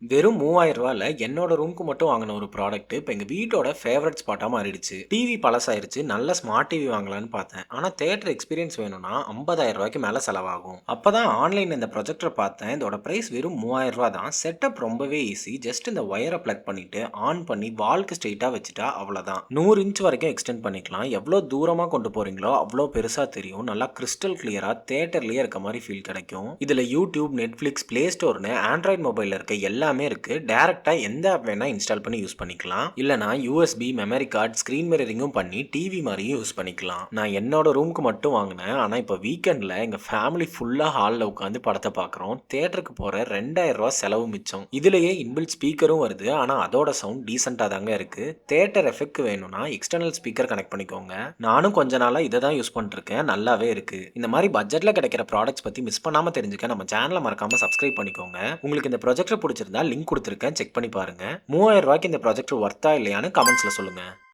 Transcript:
வெறும் ரூ. 3000ல என்னோட ரூமுக்கு மட்டும் வாங்குன ஒரு ப்ராடக்ட் இப்ப எங்க வீட்டோட ஃபேவரைட் ஸ்பாட்டா மாறிடுச்சு. டிவி பழசாயிருச்சு. நல்ல ஸ்மார்ட் டிவி வாங்கலாம்னு பார்த்தேன். ஆனா தியேட்டர் எக்ஸ்பீரியன்ஸ் வேணும்னா ரூ. 50,000க்கு மேல செலவாகும். அப்பதான் ஆன்லைன்ல இந்த ப்ரொஜெக்டர் பார்த்தேன். இதோட பிரைஸ் வெறும் ரூ. 3000 தான். செட்டப் ரொம்பவே ஈஸி. ஜஸ்ட் இந்த ஒயரை பிளக் பண்ணிட்டு ஆன் பண்ணி வால்க்கு ஸ்ட்ரெயிட்டா வச்சுட்டா அவ்வளவுதான். 100 இன்ச் வரைக்கும் எக்ஸ்டெண்ட் பண்ணிக்கலாம். எவ்வளவு தூரமா கொண்டு போறீங்களோ அவ்வளோ பெருசா தெரியும். நல்லா கிறிஸ்டல் கிளியரா தியேட்டர்லயே இருக்க மாதிரி ஃபீல் கிடைக்கும். இதுல யூடியூப், நெட்ஃபிளிக்ஸ், பிளே ஸ்டோர்னு ஆண்ட்ராய்ட் மொபைல்ல இருக்க எல்லாமே இருக்கு. டைரக்டா எந்த ஆப் வேணா இன்ஸ்டால் பண்ணி யூஸ் பண்ணிக்கலாம். இல்லனா யூஎஸ்பி, மெமரி கார்டு, ஸ்கிரீன் மிரரிங்கும் பண்ணி டிவி மாதிரியும் யூஸ் பண்ணிக்கலாம். நான் என்னோட ரூமுக்கு மட்டும் வாங்கினேன். ஆனா இப்போ வீக்கெண்ட்ல எங்க ஃபேமிலி ஃபுல்லா ஹால்ல உட்காந்து படத்தை பார்க்குறோம். தியேட்டருக்கு போற ரூ. 2000 செலவு மிச்சம். இதுலயே இன்பில்ட் ஸ்பீக்கரும் வருது. ஆனா அதோட சவுண்ட் டீசெண்டா தாங்க இருக்கு. தியேட்டர் எஃபெக்ட் வேணும்னா எக்ஸ்டர்னல் ஸ்பீக்கர் கனெக்ட் பண்ணிக்கோங்க. நானும் கொஞ்ச நாளா இதை தான் யூஸ் பண்ணிட்டு இருக்கேன். நல்லாவே இருக்கு. இந்த மாதிரி பட்ஜெட்ல கிடைக்கிற ப்ராடக்ட்ஸ் பத்தி மிஸ் பண்ணாம தெரிஞ்சுக்க நம்ம சேனலை மறக்காம சப்ஸ்கிரைப் பண்ணிக்கோங்க. உங்களுக்கு இந்த ப்ரொஜெக்டர் பிடிச்சிருந்தா லிங்க் கொடுத்துருக்கேன், செக் பண்ணி பாருங்க. ரூ. 3000க்கு இந்த ப்ரொஜெக்டர் ஒர்த்தா இல்லையான்னு கமெண்ட்ஸ்ல சொல்லுங்க.